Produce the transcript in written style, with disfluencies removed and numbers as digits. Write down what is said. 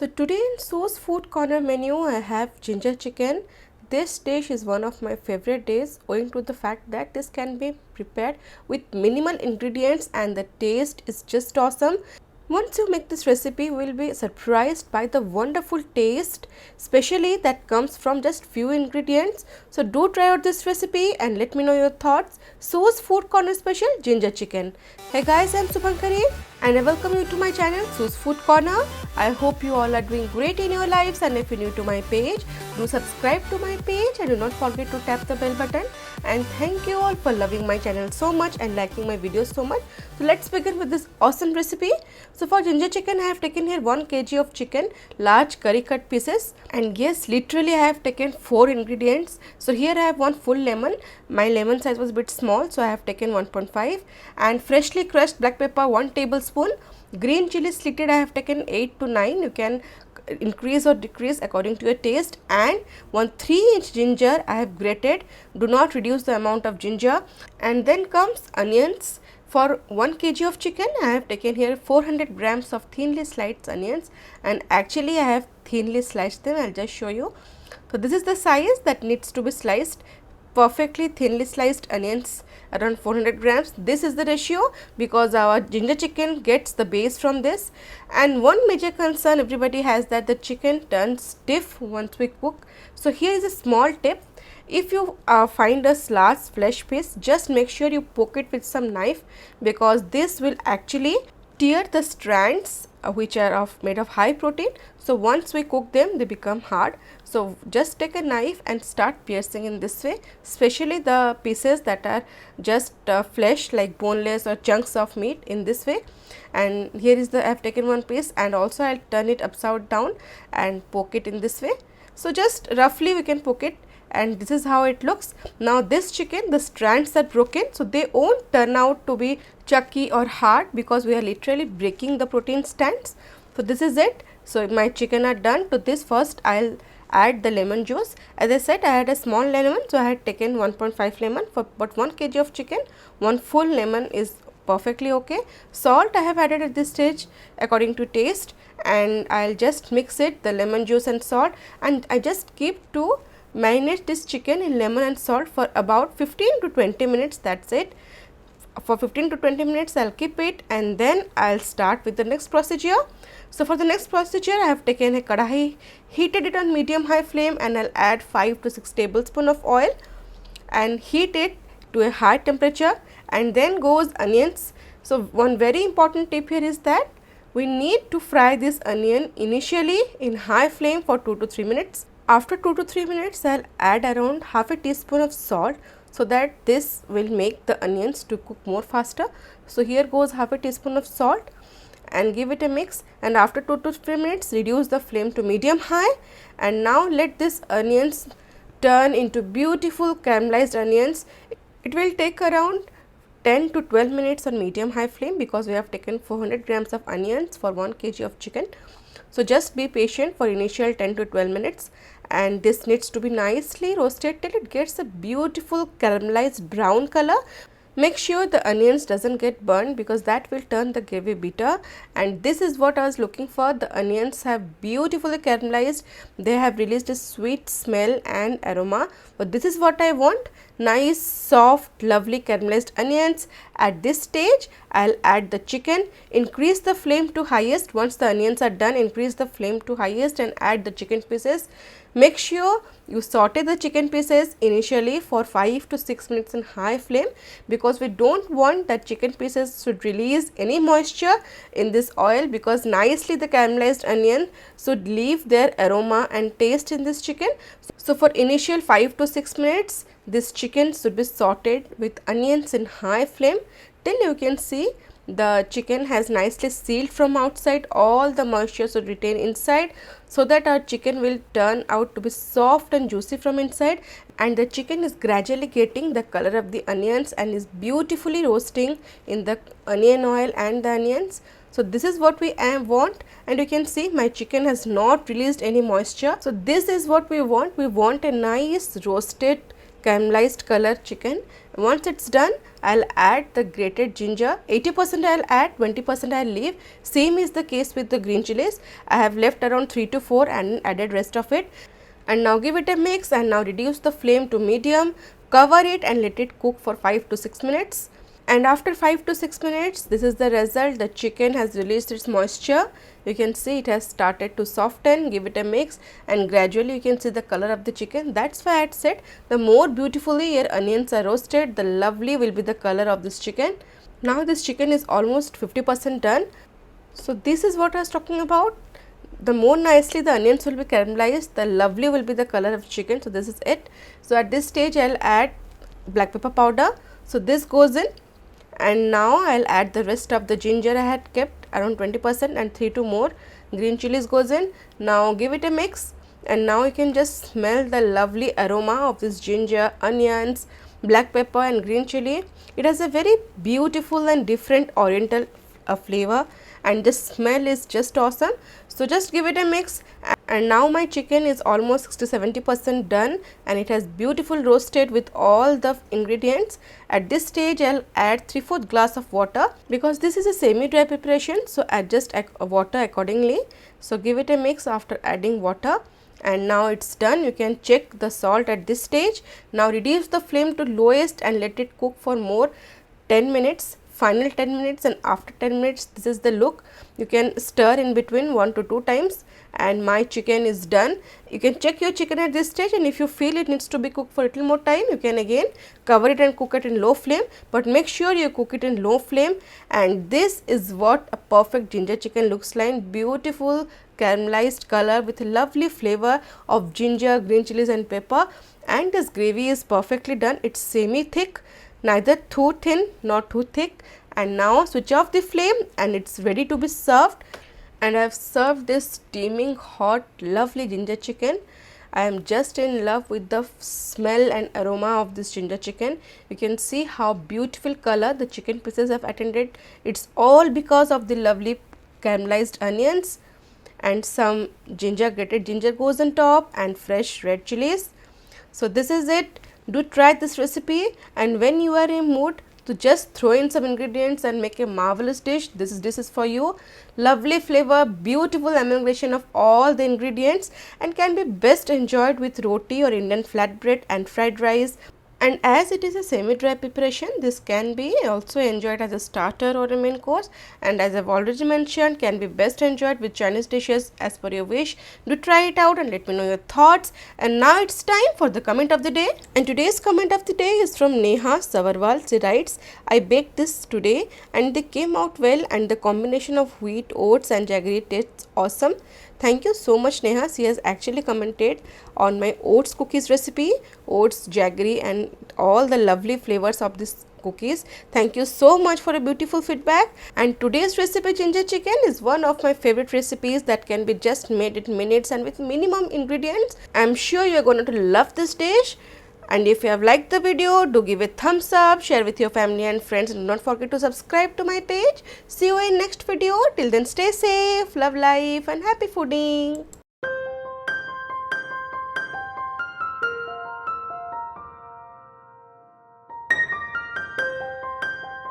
So today in So's Food Corner menu I have ginger chicken. This dish is one of my favorite dishes owing to the fact that this can be prepared with minimal ingredients and the taste is just awesome. Once you make this recipe, you will be surprised by the wonderful taste, especially that comes from just few ingredients. So do try out this recipe and let me know your thoughts. So's Food Corner special ginger chicken. Hey guys, I am Subhankari and I welcome you to my channel So's Food Corner. I hope you all are doing great in your lives, and if you are new to my page, do subscribe to my page and do not forget to tap the bell button. And thank you all for loving my channel so much and liking my videos so much. So let's begin with this awesome recipe. So for ginger chicken I have taken here 1 kg of chicken, large curry cut pieces, and yes, literally I have taken 4 ingredients. So here I have 1 full lemon. My lemon size was a bit small, so I have taken 1.5, and freshly crushed black pepper 1 tablespoon. Green chili slitted I have taken 8 to 9. You can increase or decrease according to your taste, and 1 3-inch ginger I have grated. Do not reduce the amount of ginger. And then comes onions. For 1 kg of chicken I have taken here 400 grams of thinly sliced onions, and actually I have thinly sliced them. I will just show you. So this is the size that needs to be sliced. Perfectly thinly sliced onions, around 400 grams. This is the ratio because our ginger chicken gets the base from this. And one major concern everybody has, that the chicken turns stiff once we cook. So here is a small tip. If you find a large flesh piece, just make sure you poke it with some knife, because this will actually tear the strands which are made of high protein. So once we cook them, they become hard. So just take a knife and start piercing in this way, especially the pieces that are just flesh, like boneless or chunks of meat, in this way. And here is I have taken one piece, and also I will turn it upside down and poke it in this way. So just roughly we can poke it, and this is how it looks. Now this chicken, the strands are broken, so they won't turn out to be chucky or hard, because we are literally breaking the protein strands. So this is it. So my chicken are done. To this, first I'll add the lemon juice. As I said, I had a small lemon, so I had taken 1.5 lemon for but 1 kg of chicken. 1 full lemon is perfectly okay. Salt I have added at this stage according to taste, and I'll just mix it, the lemon juice and salt, and I just keep to marinate this chicken in lemon and salt for about 15 to 20 minutes. That's it. For 15 to 20 minutes I'll keep it, and then I'll start with the next procedure. So for the next procedure, I have taken a kadahi, heated it on medium high flame, and I'll add 5 to 6 tablespoons of oil and heat it to a high temperature, and then goes onions. So one very important tip here is that we need to fry this onion initially in high flame for 2 to 3 minutes. After 2 to 3 minutes, I'll add around half a teaspoon of salt, so that this will make the onions to cook more faster. So here goes half a teaspoon of salt, and give it a mix, and after 2 to 3 minutes reduce the flame to medium high, and now let this onions turn into beautiful caramelized onions. It will take around 10 to 12 minutes on medium high flame, because we have taken 400 grams of onions for 1 kg of chicken. So just be patient for initial 10 to 12 minutes, and this needs to be nicely roasted till it gets a beautiful caramelized brown color. Make sure the onions doesn't get burned, because that will turn the gravy bitter, and this is what I was looking for. The onions have beautifully caramelized, they have released a sweet smell and aroma. But this is what I want, nice soft lovely caramelized onions. At this stage I'll add the chicken, increase the flame to highest. Once the onions are done, increase the flame to highest and add the chicken pieces. Make sure you saute the chicken pieces initially for 5 to 6 minutes in high flame, because we don't want that chicken pieces should release any moisture in this oil, because nicely the caramelized onion should leave their aroma and taste in this chicken. So for initial 5 to 6 minutes, this chicken should be sauteed with onions in high flame till you can see the chicken has nicely sealed from outside. All the moisture should retain inside, so that our chicken will turn out to be soft and juicy from inside, and the chicken is gradually getting the color of the onions and is beautifully roasting in the onion oil and the onions. So this is what we want, and you can see my chicken has not released any moisture. So this is what we want. We want a nice roasted caramelized color chicken, Once it's done, I'll add the grated ginger. 80% I'll add, 20% I'll leave. Same is the case with the green chilies. I have left around 3 to 4 and added rest of it. And now give it a mix, and now reduce the flame to medium. Cover it and let it cook for 5 to 6 minutes. And after 5 to 6 minutes, this is the result. The chicken has released its moisture. You can see it has started to soften. Give it a mix, and gradually you can see the color of the chicken. That's why I had said the more beautifully your onions are roasted, the lovely will be the color of this chicken. Now this chicken is almost 50% done. So this is what I was talking about. The more nicely the onions will be caramelized, the lovely will be the color of chicken. So this is it. So at this stage I'll add black pepper powder. So this goes in, and now I'll add the rest of the ginger I had kept around 20%, and 3 to more green chilies goes in. Now give it a mix, and now you can just smell the lovely aroma of this ginger, onions, black pepper and green chili. It has a very beautiful and different oriental flavor, and the smell is just awesome. So just give it a mix, and now my chicken is almost 60-70% done, and it has beautiful roasted with all the ingredients. At this stage I'll add 3/4 glass of water, because this is a semi dry preparation, so adjust water accordingly. So give it a mix after adding water, and now it's done. You can check the salt at this stage. Now reduce the flame to lowest and let it cook for more 10 minutes. Final 10 minutes, and after 10 minutes this is the look. You can stir in between 1 to 2 times, and my chicken is done. You can check your chicken at this stage, and if you feel it needs to be cooked for a little more time, you can again cover it and cook it in low flame, but make sure you cook it in low flame. And this is what a perfect ginger chicken looks like. Beautiful caramelized color with a lovely flavor of ginger, green chilies and pepper, and this gravy is perfectly done. It's semi thick, neither too thin nor too thick. And now switch off the flame, and it's ready to be served. And I have served this steaming hot lovely ginger chicken. I am just in love with the smell and aroma of this ginger chicken. You can see how beautiful color the chicken pieces have attained. It's all because of the lovely caramelized onions, and some ginger, grated ginger goes on top, and fresh red chilies. So this is it. Do try this recipe, and when you are in mood to just throw in some ingredients and make a marvelous dish, this is for you. Lovely flavor, beautiful amalgamation of all the ingredients, and can be best enjoyed with roti or Indian flatbread and fried rice. And as it is a semi-dry preparation, this can be also enjoyed as a starter or a main course, and as I've already mentioned, can be best enjoyed with Chinese dishes as per your wish. Do try it out and let me know your thoughts. And now it's time for the comment of the day. And today's comment of the day is from Neha Savarwal. She writes, I baked this today and they came out well, and the combination of wheat, oats and jaggery tastes awesome. Thank you so much, Neha. She has actually commented on my oats cookies recipe, oats, jaggery and all the lovely flavors of this cookies. Thank you so much for a beautiful feedback. And today's recipe, ginger chicken, is one of my favorite recipes that can be just made in minutes and with minimum ingredients. I'm sure you're going to love this dish. And if you have liked the video, do give a thumbs up, share with your family and friends, and do not forget to subscribe to my page. See you in next video. Till then, stay safe, love life and happy fooding.